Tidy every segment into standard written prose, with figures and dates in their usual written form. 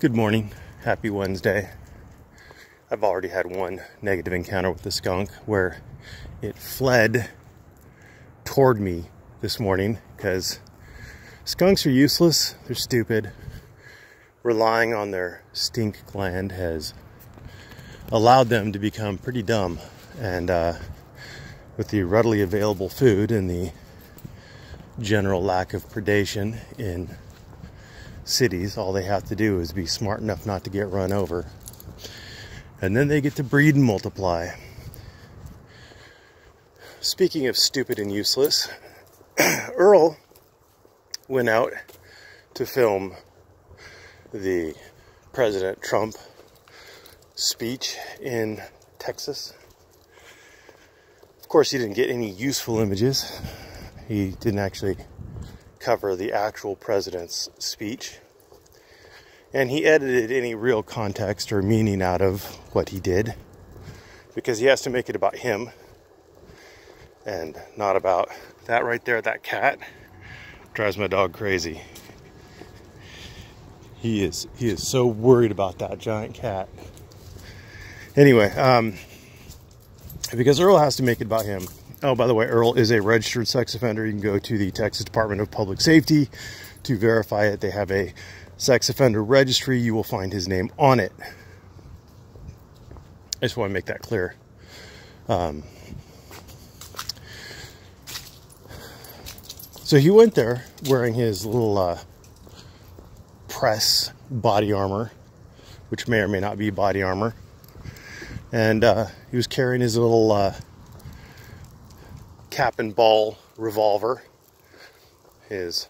Good morning. Happy Wednesday. I've already had one negative encounter with the skunk where it fled toward me this morning because skunks are useless. They're stupid. Relying on their stink gland has allowed them to become pretty dumb. And with the readily available food and the general lack of predation in cities, all they have to do is be smart enough not to get run over, and then they get to breed and multiply. Speaking of stupid and useless, Earl went out to film the President Trump speech in Texas. Of course, he didn't get any useful images. He didn't actually cover the actual president's speech, and he edited any real context or meaning out of what he did because he has to make it about him and not about that right there. That cat drives my dog crazy. He is so worried about that giant cat. Anyway, because Earl has to make it about him. Oh, by the way, Earl is a registered sex offender. You can go to the Texas Department of Public Safety to verify it. They have a sex offender registry. You will find his name on it. I just want to make that clear. So he went there wearing his little press body armor, which may or may not be body armor. And he was carrying his little cap and ball revolver, his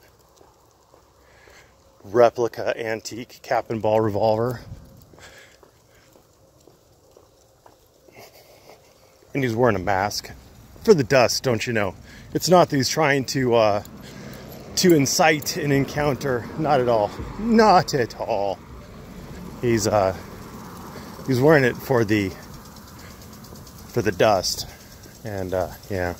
replica antique cap and ball revolver, and he's wearing a mask for the dust, don't you know? It's not that he's trying to incite an encounter. Not at all. Not at all. He's wearing it for the dust, and yeah.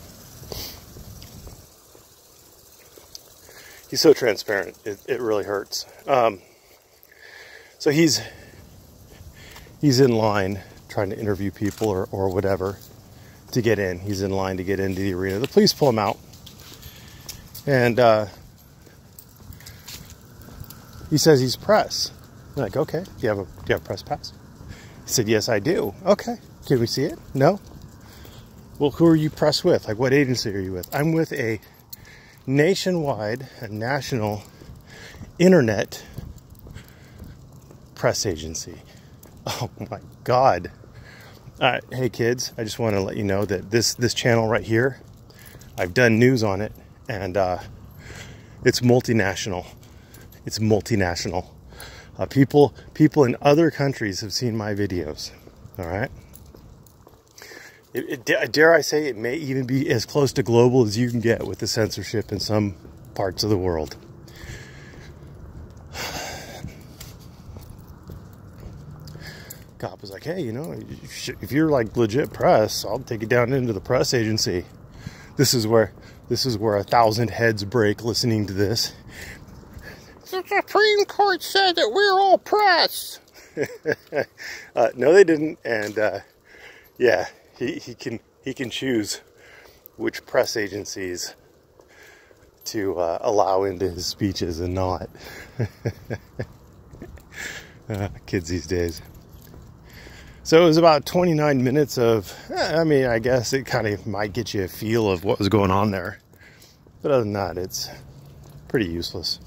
He's so transparent, it really hurts. So he's in line trying to interview people or whatever to get in. He's in line to get into the arena. The police pull him out, and he says he's press. I'm like, okay, do you have a press pass? He said, yes, I do. Okay, can we see it? No. Well, who are you press with? Like, what agency are you with? I'm with a nationwide and national internet press agency. Oh my God. Hey kids, I just want to let you know that this channel right here, I've done news on it, and it's multinational. It's multinational. People in other countries have seen my videos. All right. Dare I say, it may even be as close to global as you can get with the censorship in some parts of the world. Cop was like, hey, you know, if you're like legit press, I'll take you down into the press agency. This is where 1,000 heads break listening to this. The Supreme Court said that we're all press. No, they didn't, and yeah. He can choose which press agencies to allow into his speeches and not. Kids these days. So it was about 29 minutes of, I mean, I guess it kind of might get you a feel of what was going on there. But other than that, it's pretty useless.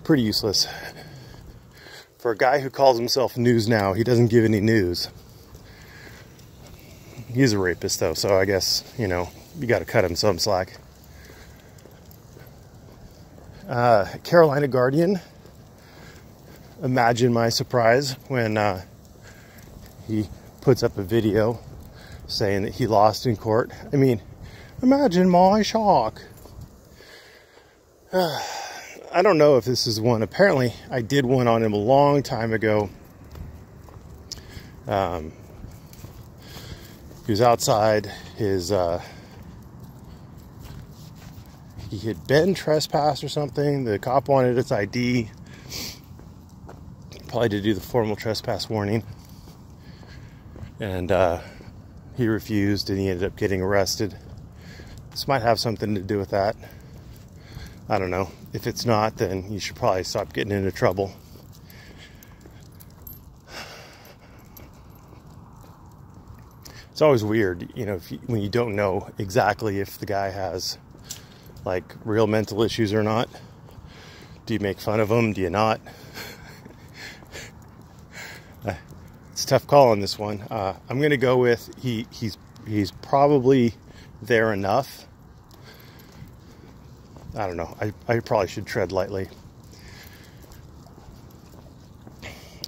Pretty useless. For a guy who calls himself News Now, he doesn't give any news. He's a rapist, though, so I guess, you know, you got to cut him some slack. Carolina Guardian. Imagine my surprise when he puts up a video saying that he lost in court. I mean, imagine my shock. I don't know if this is one. Apparently, I did one on him a long time ago. He was outside his, he had been trespassed or something. The cop wanted its ID. probably to do the formal trespass warning. And he refused, and he ended up getting arrested. This might have something to do with that. I don't know. If it's not, then you should probably stop getting into trouble. It's always weird, you know, when you don't know exactly if the guy has, like, real mental issues or not. Do you make fun of him? Do you not? It's a tough call on this one. I'm going to go with he's probably there enough. I don't know. I probably should tread lightly.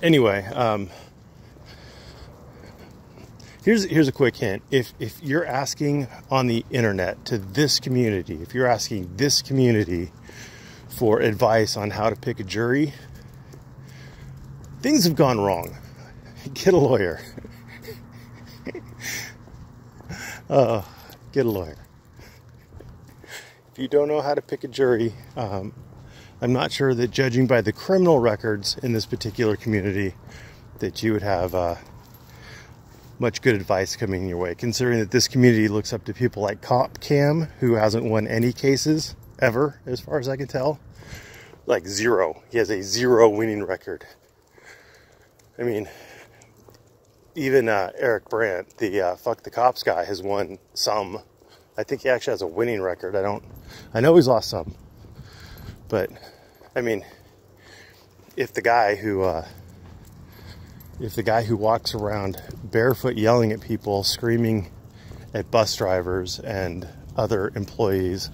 Anyway, here's a quick hint. If you're asking on the internet to this community, if you're asking this community for advice on how to pick a jury, things have gone wrong. Get a lawyer. Get a lawyer. If you don't know how to pick a jury, I'm not sure that, judging by the criminal records in this particular community, that you would have much good advice coming your way, considering that this community looks up to people like Cop Cam, who hasn't won any cases ever, as far as I can tell. Like zero. He has a 0 winning record. I mean, even Eric Brandt, the Fuck the Cops guy, has won some. I think he actually has a winning record. I know he's lost some. But, I mean, if the guy who walks around barefoot yelling at people, screaming at bus drivers and other employees,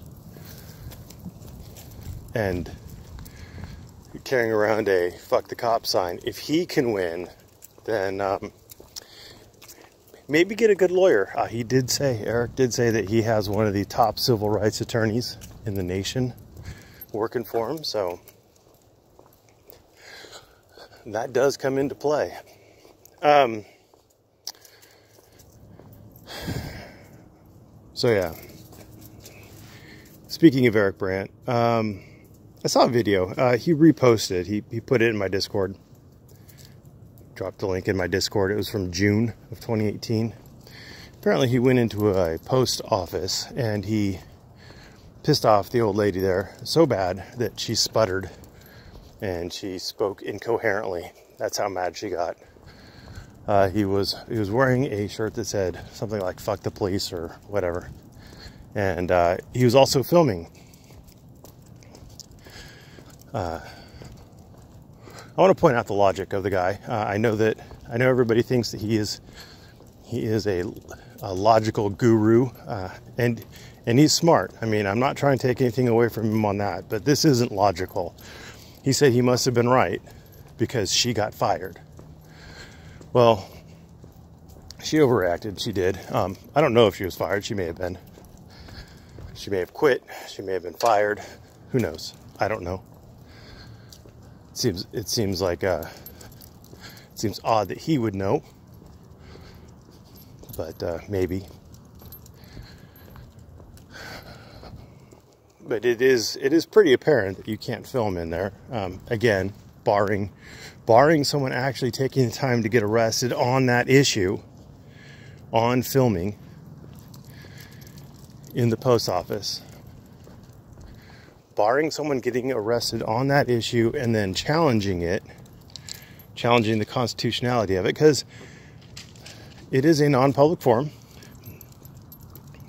and carrying around a Fuck the Cop sign, if he can win, then maybe get a good lawyer. Eric did say that he has one of the top civil rights attorneys in the nation working for him, so that does come into play. So yeah, speaking of Eric Brandt, I saw a video. He reposted. He put it in my Discord. Dropped the link in my Discord. It was from June of 2018. Apparently he went into a post office and he pissed off the old lady there so bad that she sputtered and she spoke incoherently. That's how mad she got. He was wearing a shirt that said something like "fuck the police" or whatever, and he was also filming. I want to point out the logic of the guy. I know everybody thinks that he is a logical guru, and he's smart. I mean, I'm not trying to take anything away from him on that, but this isn't logical. He said he must have been right because she got fired. Well, she overreacted. She did. I don't know if she was fired. She may have been. She may have quit. She may have been fired. Who knows? I don't know. It seems odd that he would know, but maybe. But it is pretty apparent that you can't film in there. Again, barring someone actually taking the time to get arrested on that issue, on filming in the post office. Barring someone getting arrested on that issue and then challenging the constitutionality of it, because it is a non-public forum.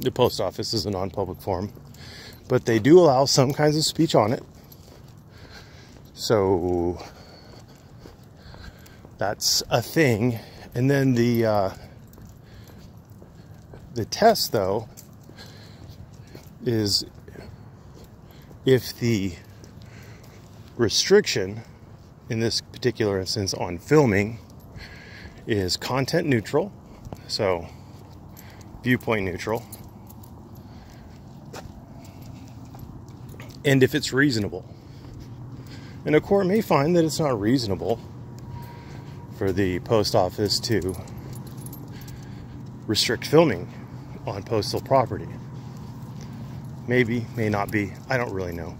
The post office is a non-public forum, but they do allow some kinds of speech on it. So that's a thing. And then the test, though, is if the restriction, in this particular instance on filming, is content neutral, so viewpoint neutral, and if it's reasonable. And a court may find that it's not reasonable for the post office to restrict filming on postal property. Maybe, may not be. I don't really know.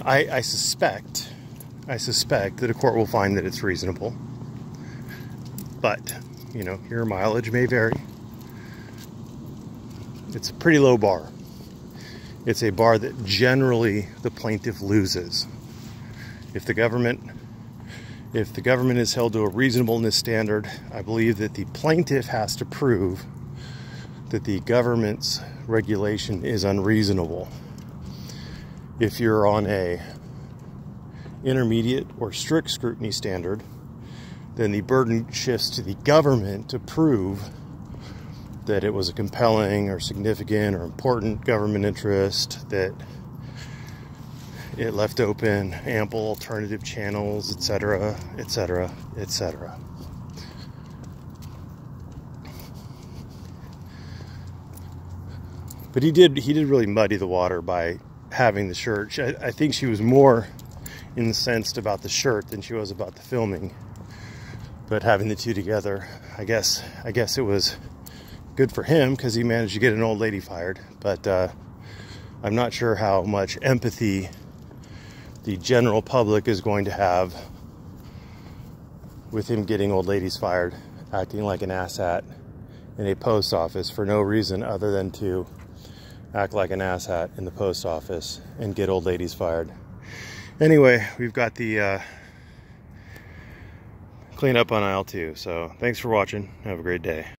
I suspect I suspect that a court will find that it's reasonable. But, you know, your mileage may vary. It's a pretty low bar. It's a bar that generally the plaintiff loses. If the government is held to a reasonableness standard, I believe that the plaintiff has to prove that the government's regulation is unreasonable. If you're on a intermediate or strict scrutiny standard, then the burden shifts to the government to prove that it was a compelling or significant or important government interest, that it left open ample alternative channels, etc., etc., etc. But he did really muddy the water by having the shirt. I think she was more incensed about the shirt than she was about the filming. But having the two together, I guess it was good for him because he managed to get an old lady fired. But I'm not sure how much empathy the general public is going to have with him getting old ladies fired, acting like an asshat in a post office for no reason other than to act like an asshat in the post office and get old ladies fired. Anyway, we've got the clean up on aisle 2. So thanks for watching. Have a great day.